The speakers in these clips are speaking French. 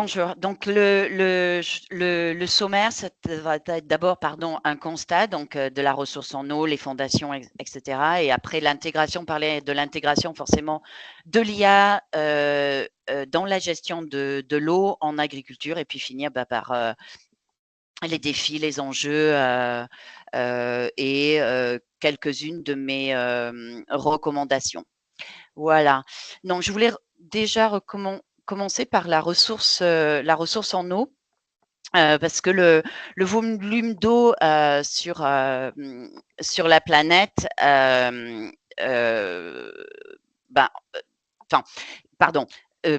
Bonjour. Donc le sommaire, ça va être d'abord, pardon, un constat donc de la ressource en eau, les fondations, etc. Et après l'intégration, parler de l'intégration forcément de l'IA dans la gestion de l'eau en agriculture, et puis finir par les défis, les enjeux et quelques-unes de mes recommandations. Voilà. Donc, je voulais déjà commencer par la ressource en eau, parce que le volume d'eau sur la planète, euh, ben, enfin, pardon,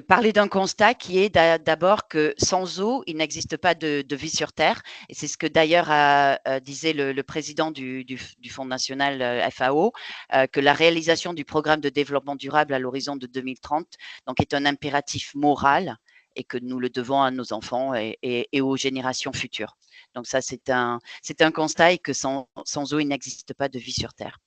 parler d'un constat qui est d'abord que sans eau, il n'existe pas de vie sur Terre. Et c'est ce que d'ailleurs disait le président du Fonds national FAO, que la réalisation du programme de développement durable à l'horizon de 2030 donc, est un impératif moral et que nous le devons à nos enfants et aux générations futures. Donc ça, c'est un constat, et que sans eau, il n'existe pas de vie sur Terre.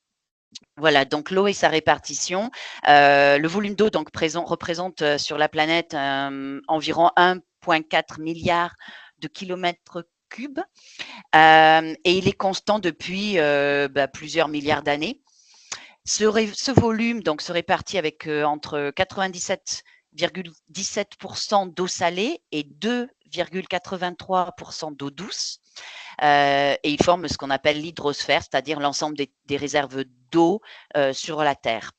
Voilà, donc l'eau et sa répartition. Le volume d'eau donc représente sur la planète environ 1,4 milliard de kilomètres cubes, et il est constant depuis plusieurs milliards d'années. Ce volume donc se répartit avec entre 97,17% d'eau salée et 2,83% d'eau douce. Et il forme ce qu'on appelle l'hydrosphère, c'est-à-dire l'ensemble des réserves d'eau sur la Terre.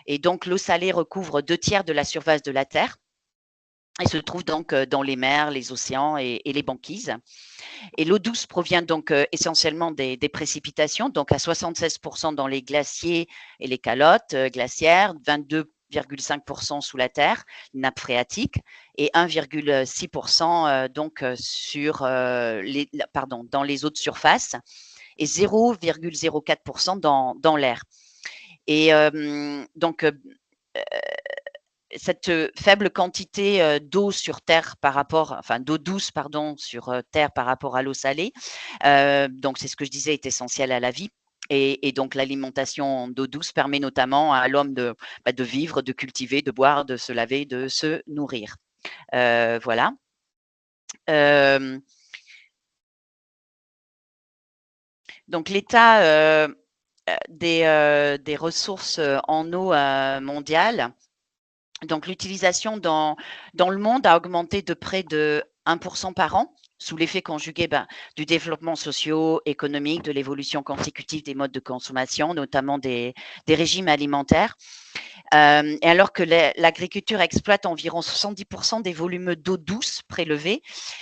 Et donc, l'eau salée recouvre 2/3 de la surface de la Terre et se trouve donc dans les mers, les océans et les banquises. Et l'eau douce provient donc essentiellement des précipitations, donc à 76% dans les glaciers et les calottes glaciaires, 22,5% sous la terre, nappe phréatique, et 1,6% donc dans les eaux de surface, et 0,04% dans l'air. Et donc cette faible quantité d'eau sur Terre d'eau douce, pardon, sur Terre par rapport à l'eau salée, donc c'est ce que je disais, est essentiel à la vie. Et donc l'alimentation d'eau douce permet notamment à l'homme de vivre, de cultiver, de boire, de se laver, de se nourrir. Voilà. Donc l'état des ressources en eau mondiale. Donc, l'utilisation dans le monde a augmenté de près de 1% par an, sous l'effet conjugué du développement socio-économique, de l'évolution consécutive des modes de consommation, notamment des régimes alimentaires. Et alors que l'agriculture exploite environ 70% des volumes d'eau douce prélevés,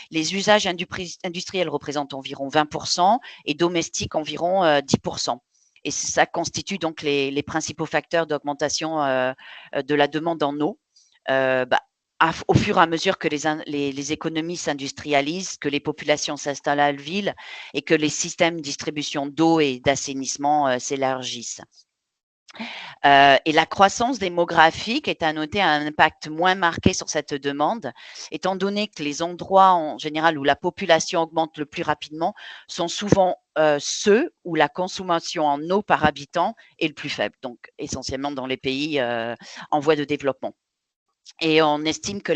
les usages industriels représentent environ 20% et domestiques environ 10%. Et ça constitue donc les principaux facteurs d'augmentation de la demande en eau, au fur et à mesure que les économies s'industrialisent, que les populations s'installent à la ville et que les systèmes de distribution d'eau et d'assainissement s'élargissent. Et la croissance démographique est à noter un impact moins marqué sur cette demande, étant donné que les endroits en général où la population augmente le plus rapidement sont souvent ceux où la consommation en eau par habitant est le plus faible, donc essentiellement dans les pays en voie de développement. Et on estime que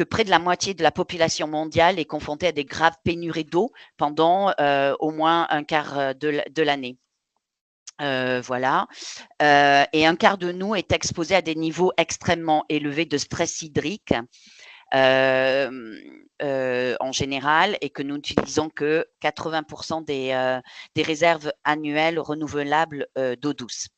près de la moitié de la population mondiale est confrontée à des graves pénuries d'eau pendant au moins un quart de l'année. Voilà. Et un quart de nous est exposé à des niveaux extrêmement élevés de stress hydrique en général, et que nous n'utilisons que 80% des réserves annuelles renouvelables d'eau douce.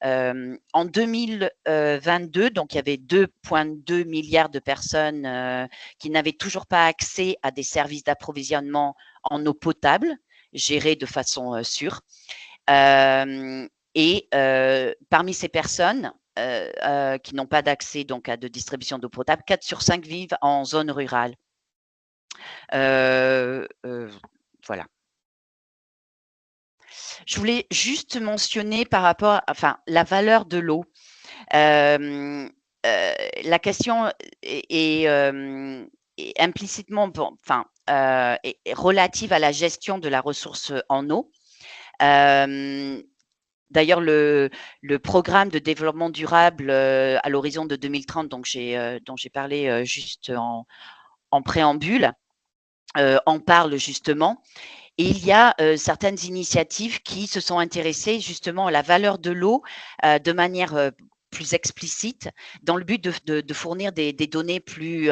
En 2022, donc il y avait 2,2 milliards de personnes qui n'avaient toujours pas accès à des services d'approvisionnement en eau potable gérés de façon sûre. Et parmi ces personnes qui n'ont pas d'accès donc à de distribution d'eau potable, 4 sur 5 vivent en zone rurale. Voilà. Je voulais juste mentionner par rapport, la valeur de l'eau. La question est implicitement, est relative à la gestion de la ressource en eau. D'ailleurs, le programme de développement durable à l'horizon de 2030, dont j'ai parlé juste en préambule, en parle justement. Et il y a certaines initiatives qui se sont intéressées justement à la valeur de l'eau de manière plus explicite, dans le but de fournir des données plus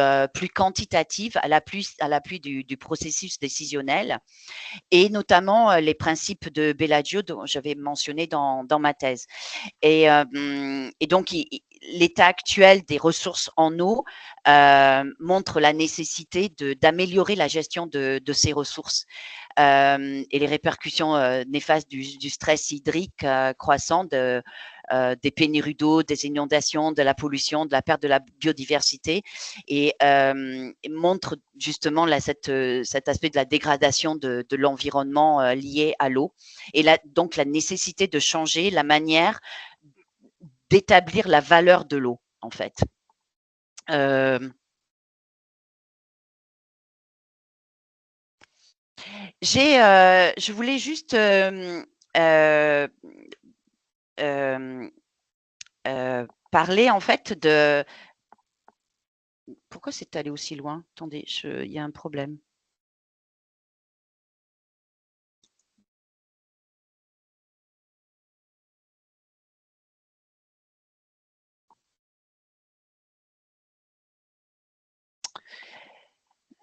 quantitatives à l'appui du processus décisionnel, et notamment les principes de Bellagio dont j'avais mentionné dans ma thèse. Et donc, l'état actuel des ressources en eau montre la nécessité d'améliorer la gestion de ces ressources et les répercussions néfastes du stress hydrique croissant, des pénuries d'eau, des inondations, de la pollution, de la perte de la biodiversité, et montre justement cet aspect de la dégradation de l'environnement lié à l'eau, et donc la nécessité de changer la manière d'établir la valeur de l'eau, en fait. Je voulais juste parler en fait de… Pourquoi c'est allé aussi loin? Attendez, il y a un problème.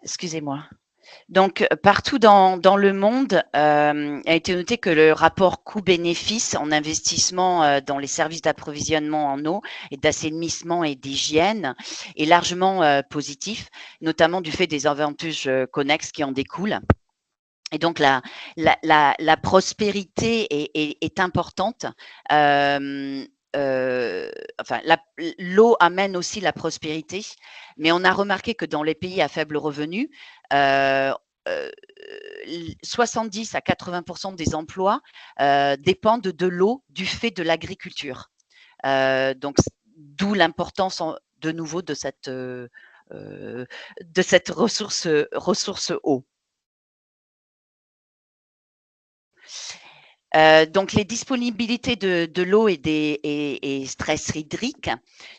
Excusez-moi. Donc, partout dans le monde, a été noté que le rapport coût-bénéfice en investissement dans les services d'approvisionnement en eau et d'assainissement et d'hygiène est largement positif, notamment du fait des avantages connexes qui en découlent. Et donc, la prospérité est importante. Euh, enfin, l'eau amène aussi la prospérité, mais on a remarqué que dans les pays à faible revenu, euh, euh, 70 à 80% des emplois dépendent de l'eau du fait de l'agriculture. Donc, d'où l'importance de nouveau de cette ressource eau. Donc, les disponibilités de l'eau et stress hydrique.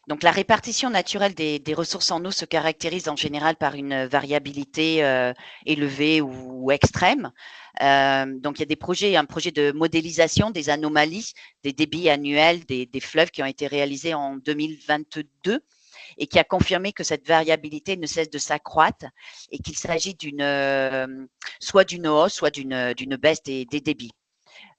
Donc, la répartition naturelle des ressources en eau se caractérise en général par une variabilité élevée ou extrême. Donc, il y a un projet de modélisation des anomalies des débits annuels des fleuves qui ont été réalisés en 2022 et qui a confirmé que cette variabilité ne cesse de s'accroître et qu'il s'agit soit d'une hausse, soit d'une baisse des débits.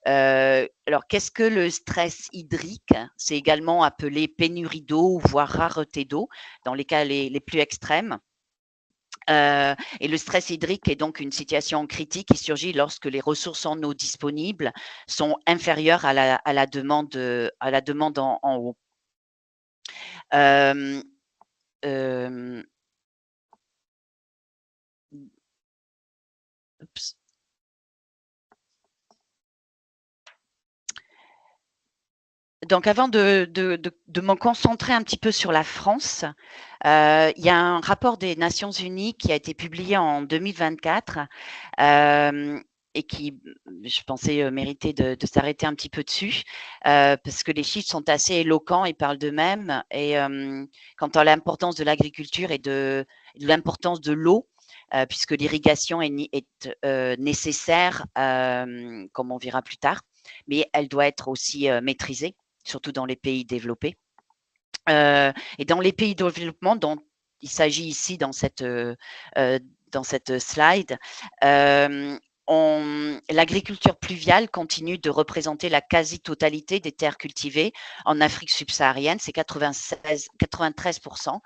Alors, qu'est-ce que le stress hydrique? C'est également appelé pénurie d'eau, voire rareté d'eau, dans les cas les plus extrêmes. Et le stress hydrique est donc une situation critique qui surgit lorsque les ressources en eau disponibles sont inférieures à la demande en eau. Euh, euh, Donc, avant de me concentrer un petit peu sur la France, il y a un rapport des Nations Unies qui a été publié en 2024 et qui, je pensais, méritait de s'arrêter un petit peu dessus parce que les chiffres sont assez éloquents et parlent d'eux-mêmes. Et quant à l'importance de l'agriculture et de l'importance de l'eau, puisque l'irrigation est nécessaire, comme on verra plus tard, mais elle doit être aussi maîtrisée, surtout dans les pays développés. Et dans les pays de développement dont il s'agit ici dans cette slide, l'agriculture pluviale continue de représenter la quasi-totalité des terres cultivées en Afrique subsaharienne, c'est 93%,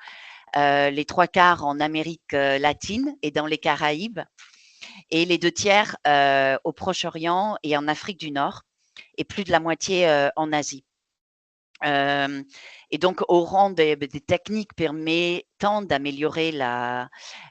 les 3/4 en Amérique latine et dans les Caraïbes, et les 2/3 au Proche-Orient et en Afrique du Nord, et plus de la moitié en Asie. Et donc, au rang des techniques permettant d'améliorer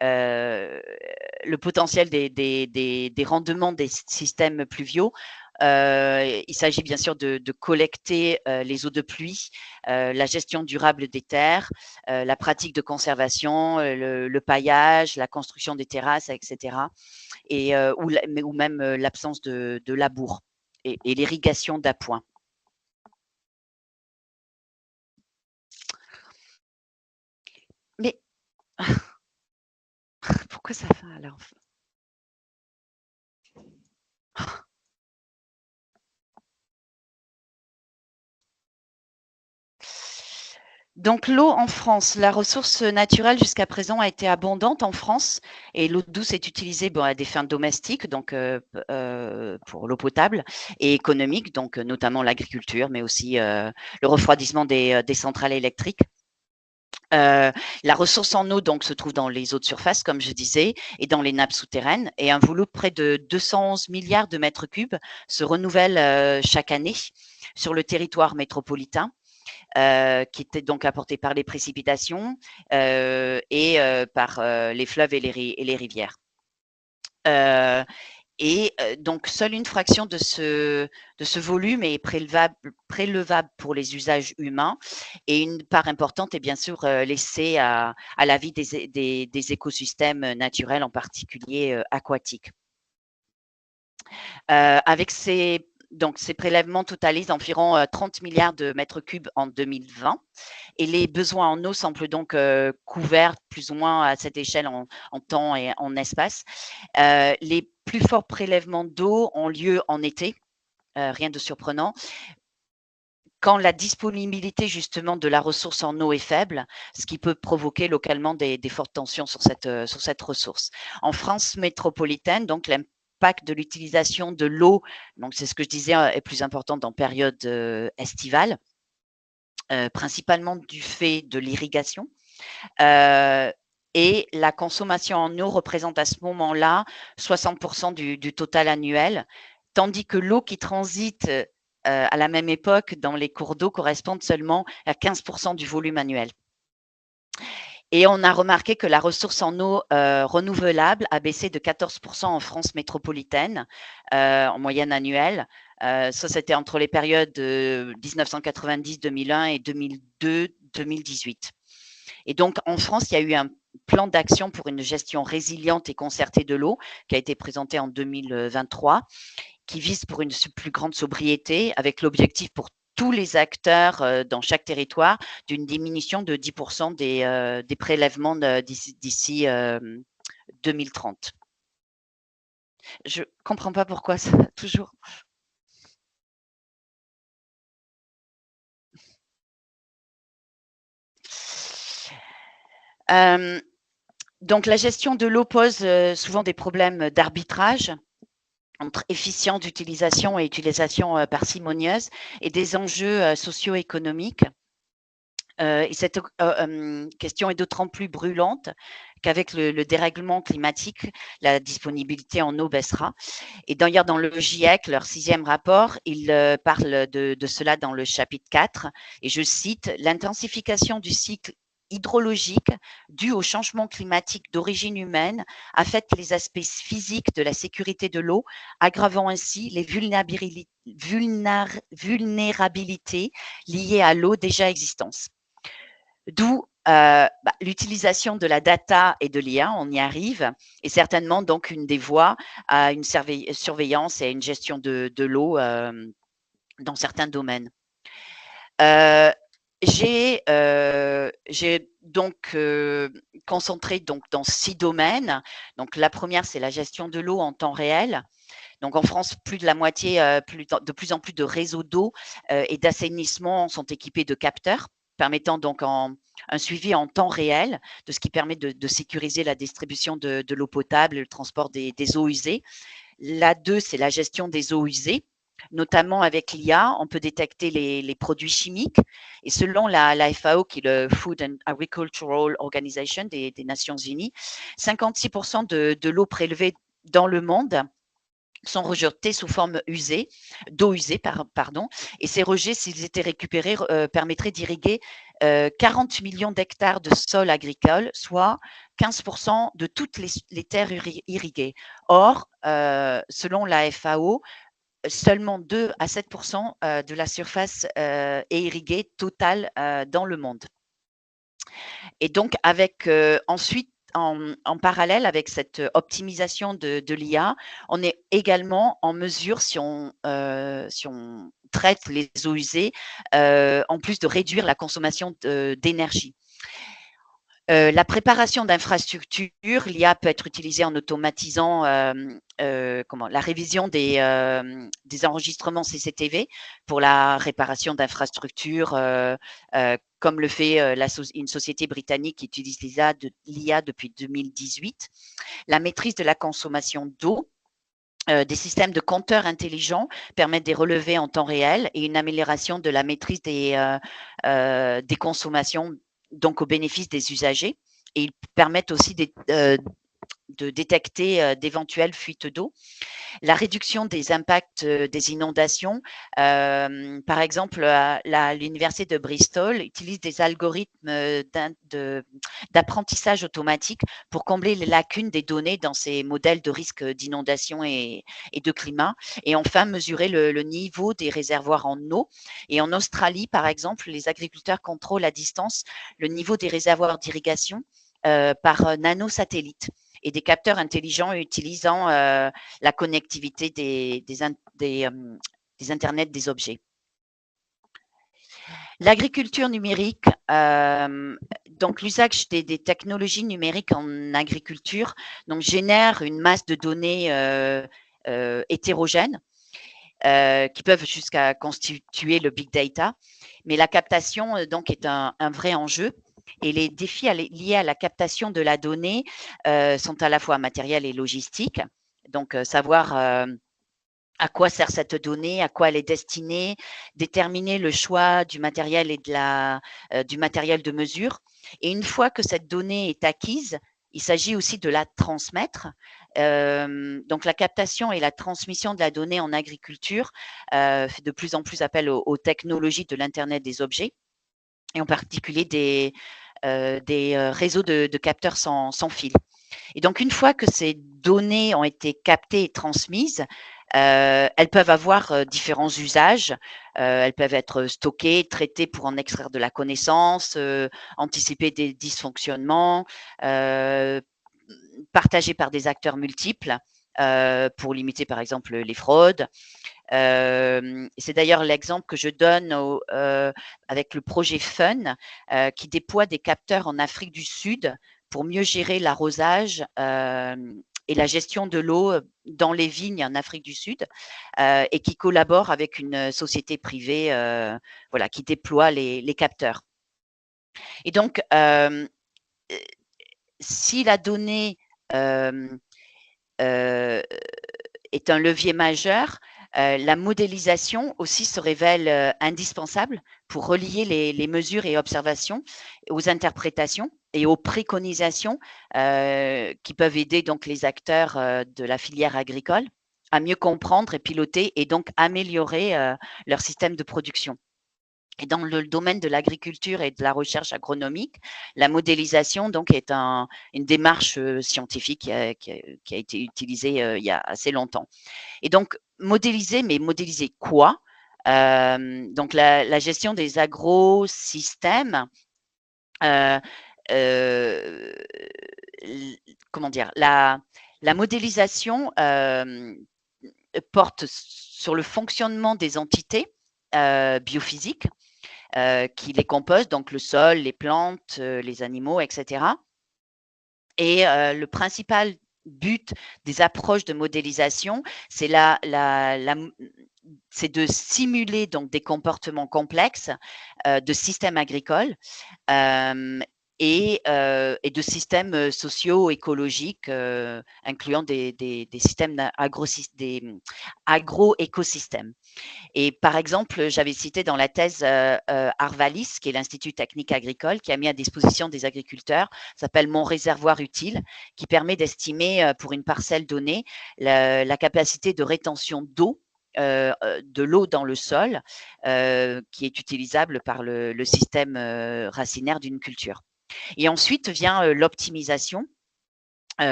le potentiel des rendements des systèmes pluviaux, il s'agit bien sûr de collecter les eaux de pluie, la gestion durable des terres, la pratique de conservation, le paillage, la construction des terrasses, etc. Ou même l'absence de labour et l'irrigation d'appoint. Mais pourquoi ça va alors? Donc l'eau en France, la ressource naturelle jusqu'à présent a été abondante en France et l'eau douce est utilisée à des fins domestiques, donc pour l'eau potable et économique, donc notamment l'agriculture, mais aussi le refroidissement des centrales électriques. La ressource en eau donc se trouve dans les eaux de surface, comme je disais, et dans les nappes souterraines. Et un volume de près de 211 milliards de mètres cubes se renouvelle chaque année sur le territoire métropolitain. Qui était donc apporté par les précipitations et par les fleuves et les rivières. Euh, donc, seule une fraction de ce volume est prélevable pour les usages humains et une part importante est bien sûr laissée à la vie des écosystèmes naturels, en particulier aquatiques. Avec ces prélèvements totalisent environ 30 milliards de mètres cubes en 2020 et les besoins en eau semblent donc couverts plus ou moins à cette échelle en temps et en espace. Les plus forts prélèvements d'eau ont lieu en été, rien de surprenant, quand la disponibilité justement de la ressource en eau est faible, ce qui peut provoquer localement des fortes tensions sur cette ressource. En France métropolitaine, donc l'impact de l'utilisation de l'eau, donc c'est ce que je disais, est plus important en période estivale, principalement du fait de l'irrigation. Et la consommation en eau représente à ce moment-là 60% du total annuel, tandis que l'eau qui transite à la même époque dans les cours d'eau correspond seulement à 15% du volume annuel. Et on a remarqué que la ressource en eau renouvelable a baissé de 14% en France métropolitaine en moyenne annuelle. Ça, c'était entre les périodes de 1990-2001 et 2002-2018. Et donc, en France, il y a eu un plan d'action pour une gestion résiliente et concertée de l'eau qui a été présenté en 2023, qui vise pour une plus grande sobriété avec l'objectif pour tous les acteurs dans chaque territoire d'une diminution de 10% des prélèvements d'ici 2030. Je ne comprends pas pourquoi ça toujours. Donc la gestion de l'eau pose souvent des problèmes d'arbitrage entre efficience d'utilisation et utilisation parcimonieuse et des enjeux socio-économiques. Et cette question est d'autant plus brûlante qu'avec le dérèglement climatique, la disponibilité en eau baissera. Et d'ailleurs, dans le GIEC, leur 6e rapport, ils parlent de cela dans le chapitre 4, et je cite, « L'intensification du cycle hydrologique due au changement climatique d'origine humaine affecte les aspects physiques de la sécurité de l'eau, aggravant ainsi les vulnérabilités liées à l'eau déjà existantes. » D'où l'utilisation de la data et de l'IA, on y arrive, est certainement donc une des voies à une surveillance et à une gestion de l'eau dans certains domaines. J'ai donc concentré donc dans 6 domaines. Donc la première, c'est la gestion de l'eau en temps réel. Donc en France, plus de la moitié, de plus en plus de réseaux d'eau et d'assainissement sont équipés de capteurs, permettant donc un suivi en temps réel, de ce qui permet de sécuriser la distribution de l'eau potable et le transport des eaux usées. La 2, c'est la gestion des eaux usées. Notamment avec l'IA, on peut détecter les produits chimiques. Et selon la FAO, qui est le Food and Agricultural Organization des Nations Unies, 56% de l'eau prélevée dans le monde sont rejetés sous forme d'eau usée, pardon. Et ces rejets, s'ils étaient récupérés, permettraient d'irriguer 40 millions d'hectares de sol agricole, soit 15% de toutes les terres irriguées. Or, selon la FAO, seulement 2 à 7% de la surface est irriguée totale dans le monde. Et donc, avec ensuite, en parallèle avec cette optimisation de l'IA, on est également en mesure, si on traite les eaux usées, en plus de réduire la consommation d'énergie. La préparation d'infrastructures, l'IA peut être utilisée en automatisant la révision des enregistrements CCTV pour la réparation d'infrastructures, comme le fait une société britannique qui utilise l'IA depuis 2018. La maîtrise de la consommation d'eau. Des systèmes de compteurs intelligents permettent des relevés en temps réel et une amélioration de la maîtrise des consommations, donc au bénéfice des usagers. Et ils permettent aussi de détecter d'éventuelles fuites d'eau. La réduction des impacts des inondations. Par exemple, l'université de Bristol utilise des algorithmes d'apprentissage automatique pour combler les lacunes des données dans ces modèles de risque d'inondation et de climat. Et enfin, mesurer le niveau des réservoirs en eau. Et en Australie, par exemple, les agriculteurs contrôlent à distance le niveau des réservoirs d'irrigation par nanosatellites et des capteurs intelligents utilisant la connectivité des internets des objets. L'agriculture numérique, donc l'usage des technologies numériques en agriculture donc, génère une masse de données hétérogènes qui peuvent jusqu'à constituer le big data. Mais la captation donc est un vrai enjeu. Et les défis liés à la captation de la donnée sont à la fois matériels et logistiques. Donc, savoir à quoi sert cette donnée, à quoi elle est destinée, déterminer le choix du matériel et du matériel de mesure. Et une fois que cette donnée est acquise, il s'agit aussi de la transmettre. Donc, la captation et la transmission de la donnée en agriculture fait de plus en plus appel aux technologies de l'Internet des objets, et en particulier des réseaux de capteurs sans fil. Et donc, une fois que ces données ont été captées et transmises, elles peuvent avoir différents usages. Elles peuvent être stockées, traitées pour en extraire de la connaissance, anticiper des dysfonctionnements, partagées par des acteurs multiples pour limiter, par exemple, les fraudes. C'est d'ailleurs l'exemple que je donne avec le projet FUN qui déploie des capteurs en Afrique du Sud pour mieux gérer l'arrosage et la gestion de l'eau dans les vignes en Afrique du Sud et qui collabore avec une société privée voilà, qui déploie les capteurs. Et donc, si la donnée est un levier majeur, la modélisation aussi se révèle indispensable pour relier les mesures et observations aux interprétations et aux préconisations qui peuvent aider donc les acteurs de la filière agricole à mieux comprendre et piloter et donc améliorer leur système de production. Et dans le domaine de l'agriculture et de la recherche agronomique, la modélisation donc est une démarche scientifique qui a été utilisée il y a assez longtemps. Et donc modéliser, mais modéliser quoi? Donc la gestion des agrosystèmes, comment dire? La modélisation porte sur le fonctionnement des entités biophysiques qui les composent, donc le sol, les plantes, les animaux, etc. Et le principal but des approches de modélisation, c'est c'est de simuler donc des comportements complexes de systèmes agricoles et de systèmes socio-écologiques, incluant des systèmes agro-écosystèmes. Et par exemple, j'avais cité dans la thèse Arvalis, qui est l'Institut technique agricole, qui a mis à disposition des agriculteurs, s'appelle Mon réservoir utile, qui permet d'estimer pour une parcelle donnée la capacité de rétention d'eau de l'eau dans le sol qui est utilisable par le système racinaire d'une culture. Et ensuite vient l'optimisation.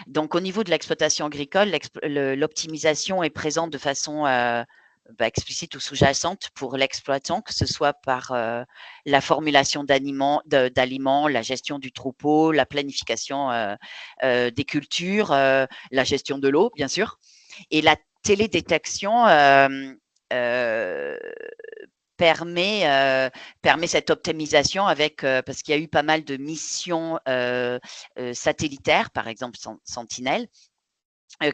Donc, au niveau de l'exploitation agricole, l'optimisation est présente de façon explicite ou sous-jacente pour l'exploitant, que ce soit par la formulation d'aliments, la gestion du troupeau, la planification des cultures, la gestion de l'eau, bien sûr, et la télédétection permet cette optimisation avec, parce qu'il y a eu pas mal de missions satellitaires, par exemple Sentinelle,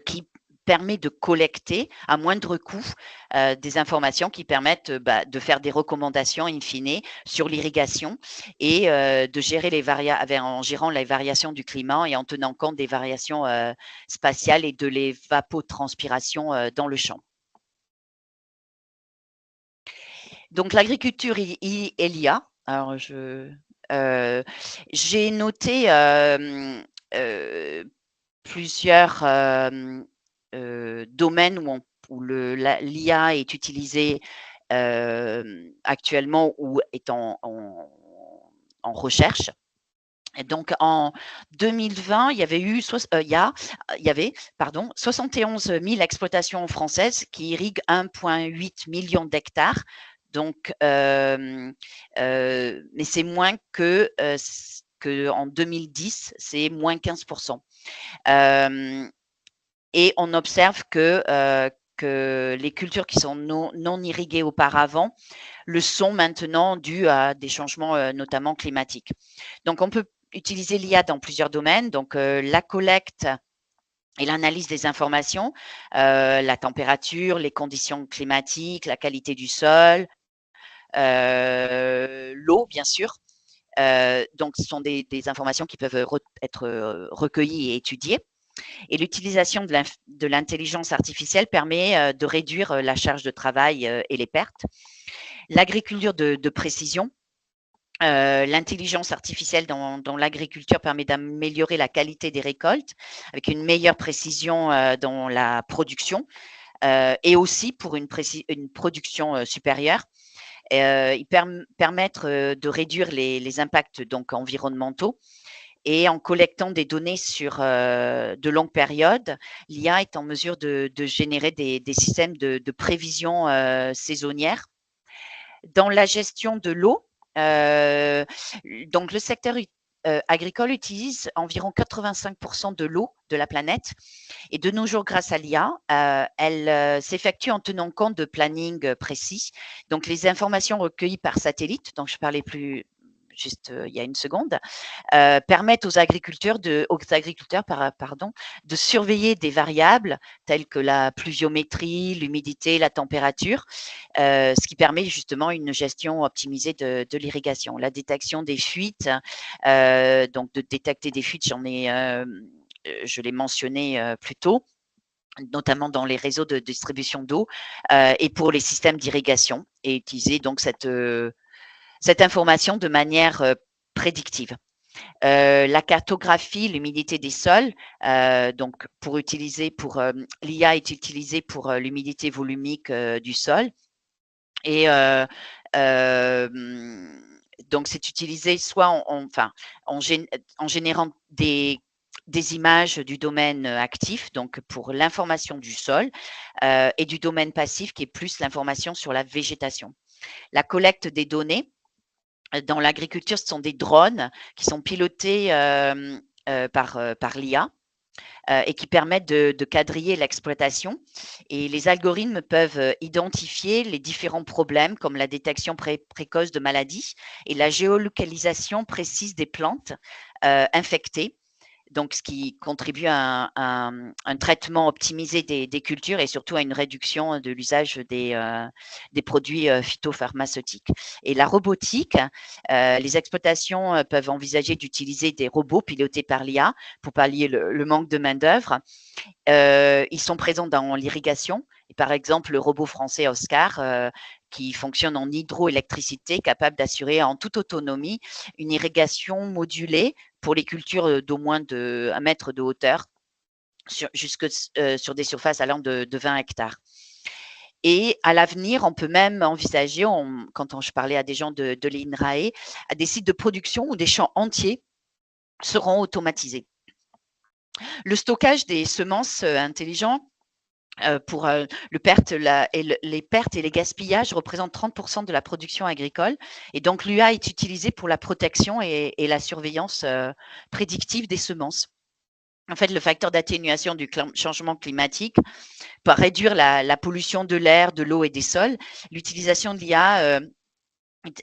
qui permet de collecter à moindre coût des informations qui permettent de faire des recommandations in fine sur l'irrigation et de gérer en gérant les variations du climat et en tenant compte des variations spatiales et de l'évapotranspiration dans le champ. Donc l'agriculture et l'IA. Alors j'ai noté plusieurs domaines où l'IA est utilisée actuellement ou est en recherche. Et donc en 2020, il y avait 71 000 exploitations françaises qui irriguent 1,8 million d'hectares. Donc, mais c'est moins que en 2010, c'est moins 15%. Et on observe que les cultures qui sont non irriguées auparavant le sont maintenant dû à des changements notamment climatiques. Donc, on peut utiliser l'IA dans plusieurs domaines. Donc, la collecte et l'analyse des informations, la température, les conditions climatiques, la qualité du sol, l'eau, bien sûr. Donc, ce sont des informations qui peuvent être recueillies et étudiées. Et l'utilisation de l'intelligence artificielle permet de réduire la charge de travail et les pertes. L'agriculture de précision. L'intelligence artificielle dans l'agriculture permet d'améliorer la qualité des récoltes avec une meilleure précision dans la production et aussi pour une production supérieure. Ils permettent de réduire les impacts donc environnementaux. Et en collectant des données sur de longues périodes, l'IA est en mesure de générer des systèmes de prévision saisonnière. Dans la gestion de l'eau, donc le secteur agricole utilise environ 85% de l'eau de la planète. Et de nos jours, grâce à l'IA, elle s'effectue en tenant compte de planning précis. Donc, les informations recueillies par satellite, dont je parlais juste il y a une seconde, permettent aux agriculteurs de surveiller des variables telles que la pluviométrie, l'humidité, la température, ce qui permet justement une gestion optimisée de l'irrigation. La détection des fuites, donc de détecter des fuites, je l'ai mentionné plus tôt, notamment dans les réseaux de distribution d'eau et pour les systèmes d'irrigation, et utiliser donc cette information de manière prédictive. La cartographie, l'humidité des sols, donc l'IA est utilisée pour l'humidité volumique du sol. Et donc, c'est utilisé soit en générant des images du domaine actif, donc pour l'information du sol, et du domaine passif qui est plus l'information sur la végétation. La collecte des données, dans l'agriculture, ce sont des drones qui sont pilotés par l'IA et qui permettent de quadriller l'exploitation. Et les algorithmes peuvent identifier les différents problèmes comme la détection précoce de maladies et la géolocalisation précise des plantes infectées. Donc, ce qui contribue à un traitement optimisé des cultures et surtout à une réduction de l'usage des produits phytopharmaceutiques. Et la robotique, les exploitations peuvent envisager d'utiliser des robots pilotés par l'IA pour pallier le manque de main-d'œuvre. Ils sont présents dans l'irrigation. Par exemple, le robot français Oscar, qui fonctionne en hydroélectricité, capable d'assurer en toute autonomie une irrigation modulée pour les cultures d'au moins 1 mètre de hauteur, jusque sur des surfaces allant de 20 hectares. Et à l'avenir, on peut même envisager, quand je parlais à des gens de l'INRAE, à des sites de production où des champs entiers seront automatisés. Le stockage des semences intelligents pour les pertes et les gaspillages représentent 30% de la production agricole. Et donc, l'IA est utilisée pour la protection et la surveillance prédictive des semences. En fait, le facteur d'atténuation du changement climatique pour réduire la pollution de l'air, de l'eau et des sols. L'utilisation de l'IA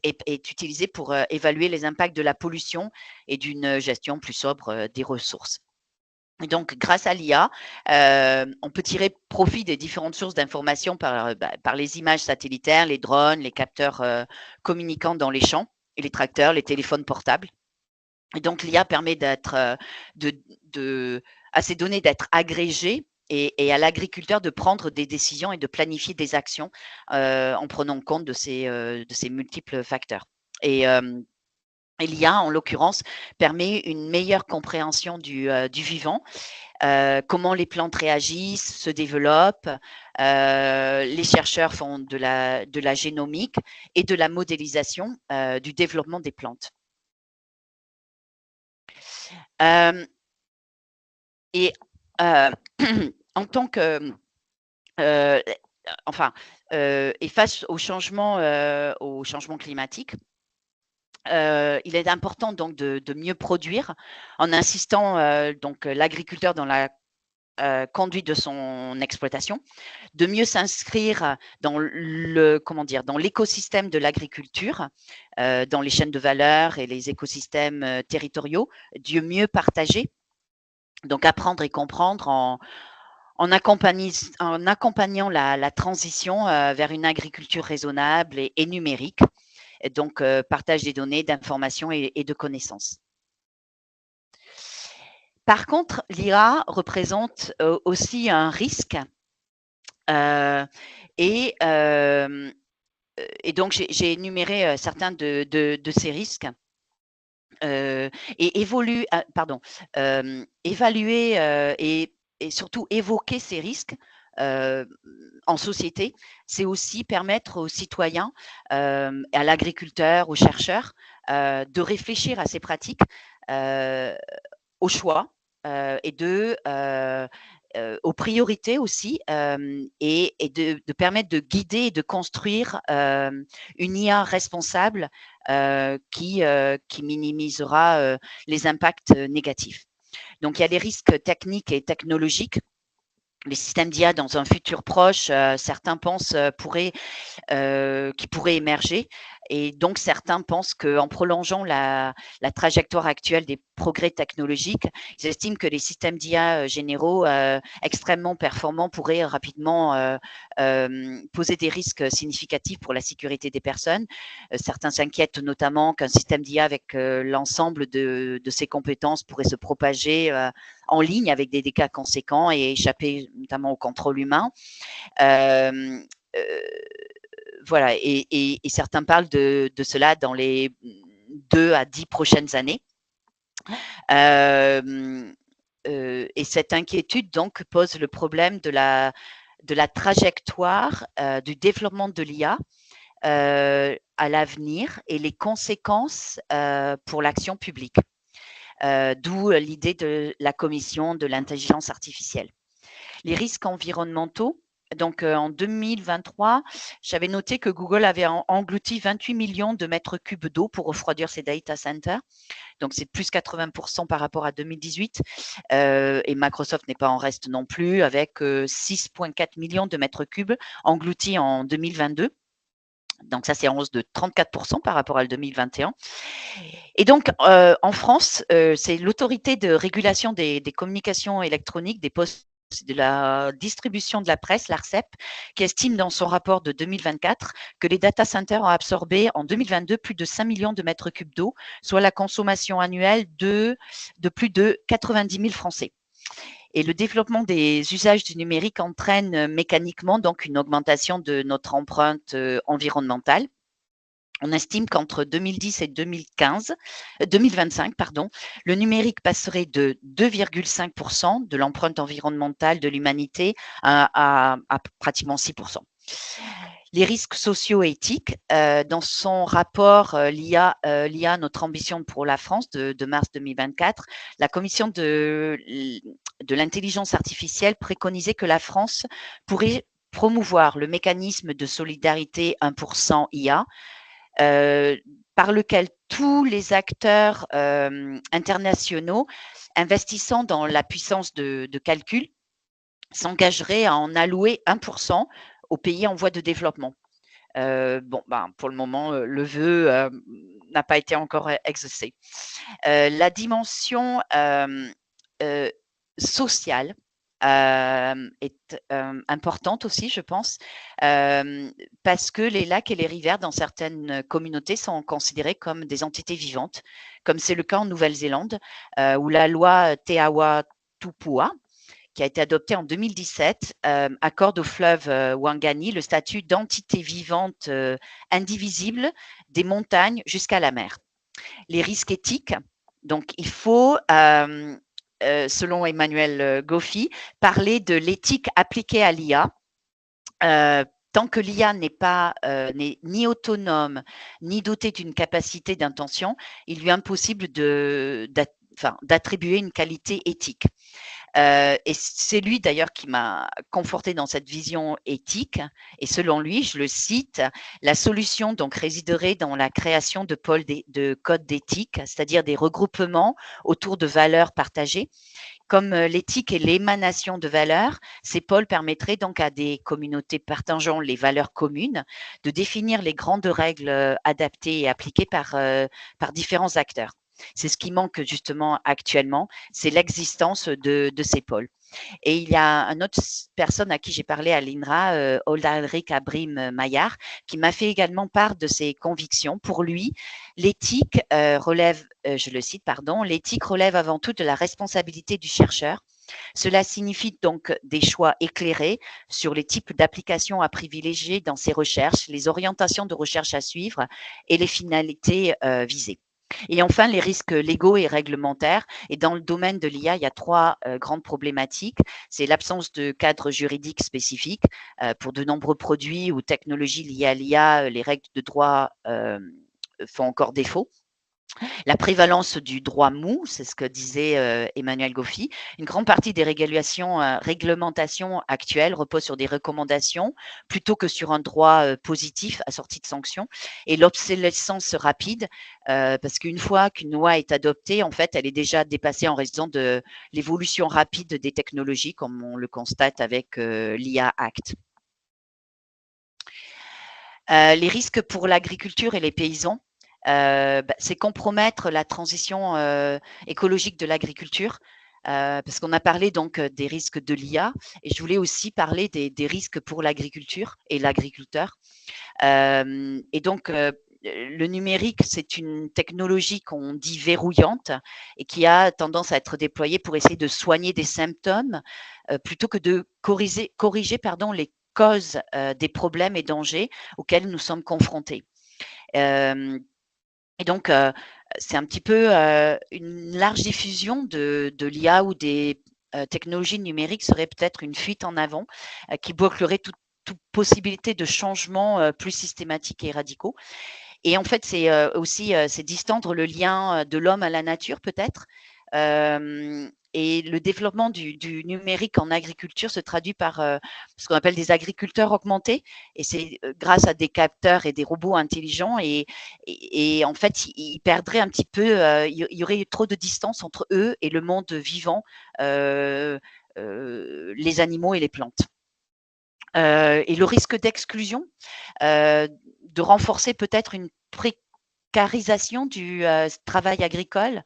est utilisée pour évaluer les impacts de la pollution et d'une gestion plus sobre des ressources. Et donc, grâce à l'IA, on peut tirer profit des différentes sources d'informations par les images satellitaires, les drones, les capteurs communicants dans les champs, et les tracteurs, les téléphones portables. Et donc, l'IA permet à ces données d'être agrégées et à l'agriculteur de prendre des décisions et de planifier des actions en prenant compte de ces multiples facteurs. Et l'IA, en l'occurrence, permet une meilleure compréhension du vivant, comment les plantes réagissent, se développent. Les chercheurs font de la génomique et de la modélisation du développement des plantes. Et en tant que, et face au changement climatique, il est important donc de mieux produire en insistant donc l'agriculteur dans la conduite de son exploitation, de mieux s'inscrire dans l'écosystème de l'agriculture, dans les chaînes de valeur et les écosystèmes territoriaux, de mieux partager, donc apprendre et comprendre en accompagnant la transition vers une agriculture raisonnable et numérique, et donc partage des données, d'informations et de connaissances. Par contre, l'IA représente aussi un risque et donc j'ai énuméré certains de ces risques et évaluer et surtout évoquer ces risques en société, c'est aussi permettre aux citoyens, à l'agriculteur, aux chercheurs, de réfléchir à ces pratiques, au choix et aux priorités aussi, et de permettre de guider et de construire une IA responsable qui minimisera les impacts négatifs. Donc, il y a des risques techniques et technologiques. Les systèmes d'IA dans un futur proche, certains pensent qui pourraient émerger. Et donc, certains pensent qu'en prolongeant la trajectoire actuelle des progrès technologiques, ils estiment que les systèmes d'IA généraux extrêmement performants pourraient rapidement poser des risques significatifs pour la sécurité des personnes. Certains s'inquiètent notamment qu'un système d'IA avec l'ensemble de ses compétences pourrait se propager en ligne avec des dégâts conséquents et échapper notamment au contrôle humain. Voilà, et certains parlent de cela dans les 2 à 10 prochaines années. Et cette inquiétude donc pose le problème de la trajectoire du développement de l'IA à l'avenir et les conséquences pour l'action publique. D'où l'idée de la commission de l'intelligence artificielle. Les risques environnementaux. Donc, en 2023, j'avais noté que Google avait englouti 28 millions de mètres cubes d'eau pour refroidir ses data centers. Donc, c'est plus 80% par rapport à 2018. Et Microsoft n'est pas en reste non plus, avec 6,4 millions de mètres cubes engloutis en 2022. Donc, ça, c'est en hausse de 34% par rapport à 2021. Et donc, en France, c'est l'autorité de régulation des communications électroniques, des postes, de la distribution de la presse, l'ARCEP, qui estime dans son rapport de 2024 que les data centers ont absorbé en 2022 plus de 5 millions de mètres cubes d'eau, soit la consommation annuelle de plus de 90 000 Français. Et le développement des usages du numérique entraîne mécaniquement donc une augmentation de notre empreinte environnementale. On estime qu'entre 2010 et 2025, le numérique passerait de 2,5% de l'empreinte environnementale de l'humanité à pratiquement 6%. Les risques socio-éthiques, dans son rapport l'IA, notre ambition pour la France de mars 2024, la commission de l'intelligence artificielle préconisait que la France pourrait promouvoir le mécanisme de solidarité 1% IA, par lequel tous les acteurs internationaux investissant dans la puissance de calcul s'engagerait à en allouer 1% aux pays en voie de développement. Bon, ben, pour le moment, le vœu n'a pas été encore exaucé. La dimension sociale est importante aussi, je pense, parce que les lacs et les rivières dans certaines communautés sont considérés comme des entités vivantes, comme c'est le cas en Nouvelle-Zélande, où la loi Te Awa Tupua, qui a été adoptée en 2017, accorde au fleuve Wangani le statut d'entité vivante indivisible des montagnes jusqu'à la mer. Les risques éthiques, donc il faut, selon Emmanuel Goffi, parler de l'éthique appliquée à l'IA. Tant que l'IA n'est ni autonome, ni dotée d'une capacité d'intention, il lui est impossible d'attribuer une qualité éthique. Et c'est lui d'ailleurs qui m'a conforté dans cette vision éthique. Et selon lui, je le cite, la solution donc résiderait dans la création de pôles de codes d'éthique, c'est-à-dire des regroupements autour de valeurs partagées. Comme l'éthique est l'émanation de valeurs, ces pôles permettraient donc à des communautés partageant les valeurs communes de définir les grandes règles adaptées et appliquées par différents acteurs. C'est ce qui manque justement actuellement, c'est l'existence de ces pôles. Et il y a une autre personne à qui j'ai parlé à l'INRA, Oldalric Abrim Maillard, qui m'a fait également part de ses convictions. Pour lui, l'éthique relève, je le cite, pardon, l'éthique relève avant tout de la responsabilité du chercheur. Cela signifie donc des choix éclairés sur les types d'applications à privilégier dans ses recherches, les orientations de recherche à suivre et les finalités visées. Et enfin, les risques légaux et réglementaires. Et dans le domaine de l'IA, il y a trois grandes problématiques. C'est l'absence de cadre juridique spécifique. Pour de nombreux produits ou technologies liées à l'IA, les règles de droit font encore défaut. La prévalence du droit mou, c'est ce que disait Emmanuel Goffi. Une grande partie des réglementations actuelles repose sur des recommandations plutôt que sur un droit positif assorti de sanctions. Et l'obsolescence rapide, parce qu'une fois qu'une loi est adoptée, en fait, elle est déjà dépassée en raison de l'évolution rapide des technologies, comme on le constate avec l'IA Act. Les risques pour l'agriculture et les paysans, c'est compromettre la transition écologique de l'agriculture. Parce qu'on a parlé donc des risques de l'IA et je voulais aussi parler des risques pour l'agriculture et l'agriculteur. Et donc, le numérique, c'est une technologie qu'on dit verrouillante et qui a tendance à être déployée pour essayer de soigner des symptômes plutôt que de corriger les causes des problèmes et dangers auxquels nous sommes confrontés. Et donc, c'est un petit peu une large diffusion de l'IA ou des technologies numériques serait peut-être une fuite en avant qui bloquerait toute possibilité de changement plus systématiques et radicaux. Et en fait, c'est aussi c'est distendre le lien de l'homme à la nature peut-être. Et le développement du numérique en agriculture se traduit par ce qu'on appelle des agriculteurs augmentés. Et c'est grâce à des capteurs et des robots intelligents. Et en fait, ils perdraient un petit peu, il y aurait trop de distance entre eux et le monde vivant, les animaux et les plantes. Et le risque d'exclusion, de renforcer peut-être une précarisation du travail agricole,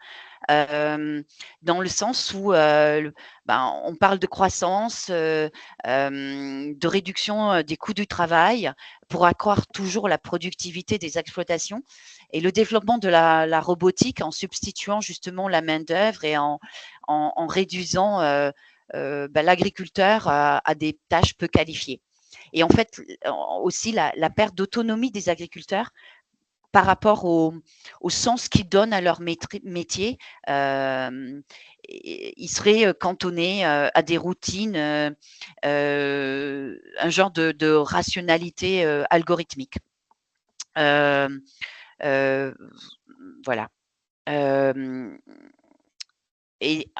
dans le sens où on parle de croissance, de réduction des coûts du travail pour accroître toujours la productivité des exploitations et le développement de la robotique en substituant justement la main-d'œuvre et en réduisant l'agriculteur à des tâches peu qualifiées. Et en fait, aussi la perte d'autonomie des agriculteurs par rapport au sens qu'ils donnent à leur métier, ils seraient cantonnés à des routines, un genre de rationalité algorithmique. Voilà. Et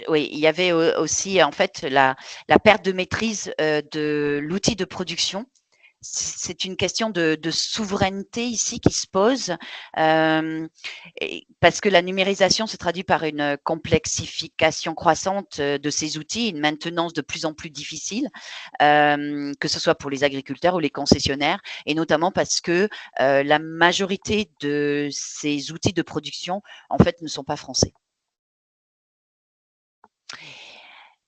oui, il y avait aussi en fait la perte de maîtrise de l'outil de production c'est une question de souveraineté ici qui se pose, parce que la numérisation se traduit par une complexification croissante de ces outils, une maintenance de plus en plus difficile, que ce soit pour les agriculteurs ou les concessionnaires, et notamment parce que la majorité de ces outils de production, en fait, ne sont pas français.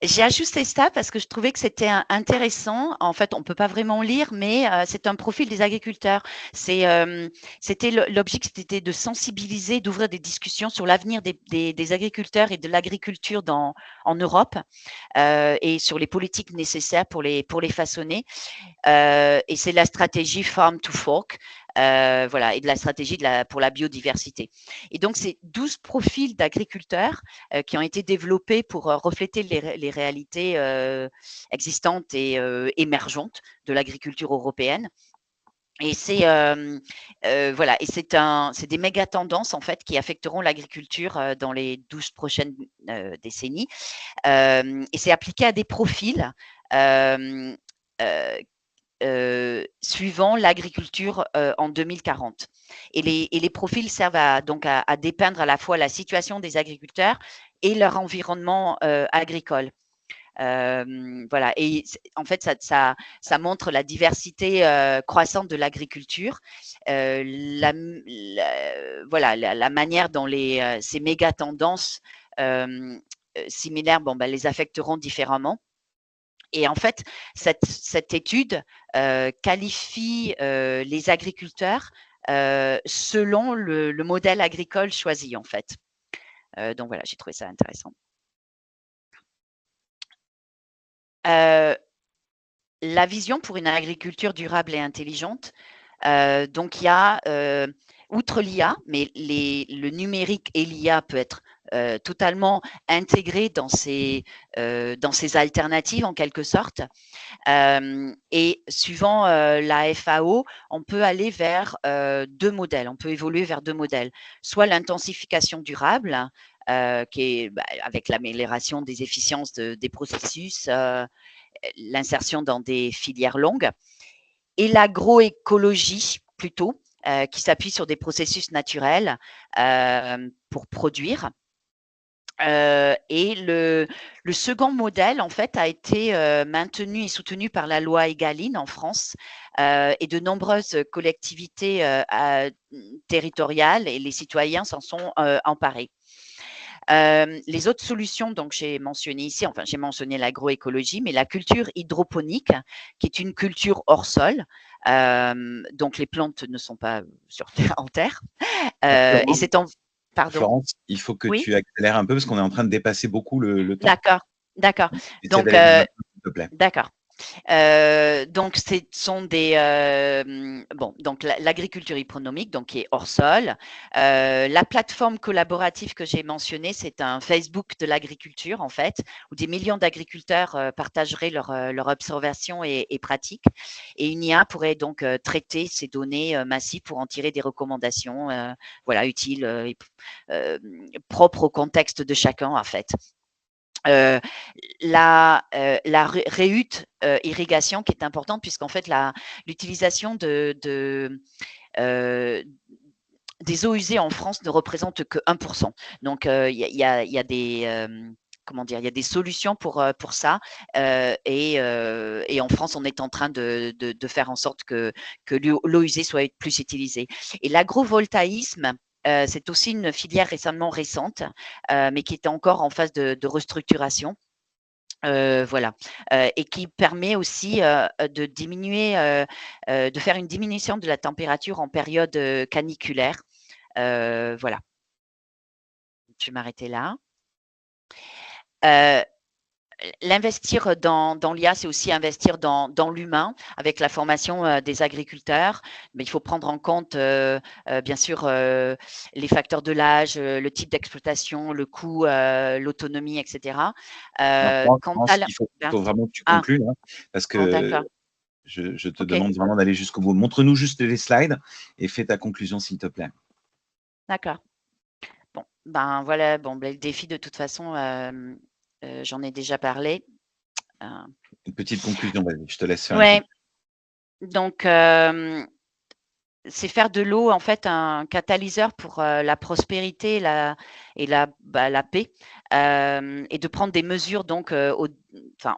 J'ai ajusté ça parce que je trouvais que c'était intéressant. En fait, on peut pas vraiment lire, mais c'est un profil des agriculteurs. C'était l'objectif, c'était de sensibiliser, d'ouvrir des discussions sur l'avenir des agriculteurs et de l'agriculture en Europe, et sur les politiques nécessaires pour les façonner. Et c'est la stratégie Farm to Fork, voilà, et de la stratégie pour la biodiversité. Et donc, c'est 12 profils d'agriculteurs qui ont été développés pour refléter les réalités existantes et émergentes de l'agriculture européenne. Et c'est voilà, et c'est des méga tendances en fait qui affecteront l'agriculture dans les 12 prochaines décennies. Et c'est appliqué à des profils euh, euh, suivant l'agriculture en 2040. Et les profils servent donc à dépeindre à la fois la situation des agriculteurs et leur environnement agricole. Voilà. Et en fait, ça montre la diversité croissante de l'agriculture, voilà, la manière dont ces méga tendances similaires, bon, ben, les affecteront différemment. Et en fait, cette étude qualifie les agriculteurs selon le modèle agricole choisi, en fait. Donc voilà, j'ai trouvé ça intéressant. La vision pour une agriculture durable et intelligente. Donc il y a, outre l'IA, mais le numérique et l'IA peut être totalement intégré dans ces alternatives en quelque sorte. Et suivant la FAO, on peut aller vers deux modèles, on peut évoluer vers deux modèles, soit l'intensification durable, qui est avec l'amélioration des efficiences des processus, l'insertion dans des filières longues, et l'agroécologie plutôt, qui s'appuie sur des processus naturels pour produire. Et le second modèle, en fait, a été maintenu et soutenu par la loi Egalim en France, et de nombreuses collectivités territoriales et les citoyens s'en sont emparés. Les autres solutions, donc j'ai mentionné ici, enfin j'ai mentionné l'agroécologie, mais la culture hydroponique, qui est une culture hors sol. Donc les plantes ne sont pas en terre. Et c'est en... Pardon. Florence, il faut que Oui. tu accélères un peu parce qu'on est en train de dépasser beaucoup le temps. D'accord. Donc, s'il te plaît. D'accord. Donc, ce sont des bon, donc l'agriculture hydroponique, donc qui est hors sol. La plateforme collaborative que j'ai mentionnée, c'est un Facebook de l'agriculture en fait, où des millions d'agriculteurs partageraient leurs observations et pratiques. Et une IA pourrait donc traiter ces données massives pour en tirer des recommandations, voilà, utiles et propres au contexte de chacun en fait. La réhute irrigation qui est importante puisqu'en fait l'utilisation des eaux usées en France ne représente que 1%. Donc il y a des comment dire, il y a des solutions pour ça, et en France on est en train de faire en sorte que l'eau usée soit plus utilisée. Et l'agrovoltaïsme, c'est aussi une filière récente, mais qui est encore en phase de restructuration. Voilà, et qui permet aussi de diminuer, de faire une diminution de la température en période caniculaire. Voilà. Je vais m'arrêter là. L'investir dans l'IA, c'est aussi investir dans l'humain avec la formation des agriculteurs. Mais il faut prendre en compte, bien sûr, les facteurs de l'âge, le type d'exploitation, le coût, l'autonomie, etc. Il faut vraiment que tu conclues, hein, parce que je te demande vraiment d'aller jusqu'au bout. Montre-nous juste les slides et fais ta conclusion, s'il te plaît. D'accord. Bon, ben voilà, bon, le défi, de toute façon, j'en ai déjà parlé. Une petite conclusion, vas-y, je te laisse faire Ouais. Donc, c'est faire de l'eau en fait un catalyseur pour la prospérité la paix, et de prendre des mesures donc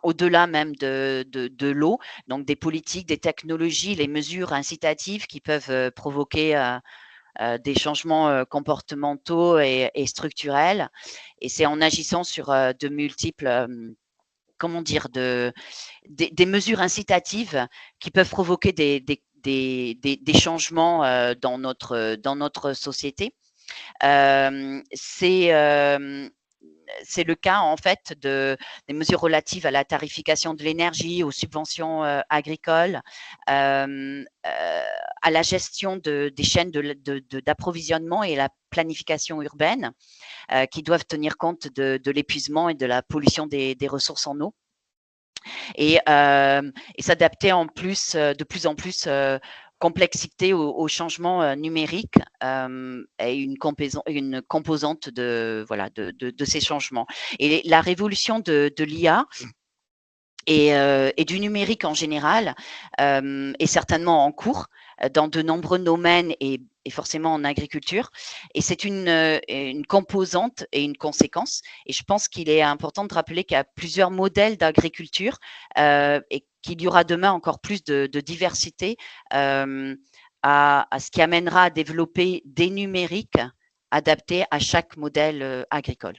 au-delà même de l'eau, donc des politiques, des technologies, les mesures incitatives qui peuvent provoquer des changements comportementaux et structurels. Et c'est en agissant sur de multiples comment dire, des mesures incitatives qui peuvent provoquer des changements dans notre société. C'est le cas en fait des mesures relatives à la tarification de l'énergie, aux subventions agricoles, à la gestion des chaînes d'approvisionnement et la planification urbaine, qui doivent tenir compte de l'épuisement et de la pollution des ressources en eau. Et s'adapter en plus, de plus en plus complexité aux changements numériques, et une composante de ces changements. Et la révolution de l'IA et du numérique en général est certainement en cours dans de nombreux domaines et forcément en agriculture. Et c'est une composante et une conséquence. Et je pense qu'il est important de rappeler qu'il y a plusieurs modèles d'agriculture et qu'il y aura demain encore plus de diversité à ce qui amènera à développer des numériques adaptés à chaque modèle agricole.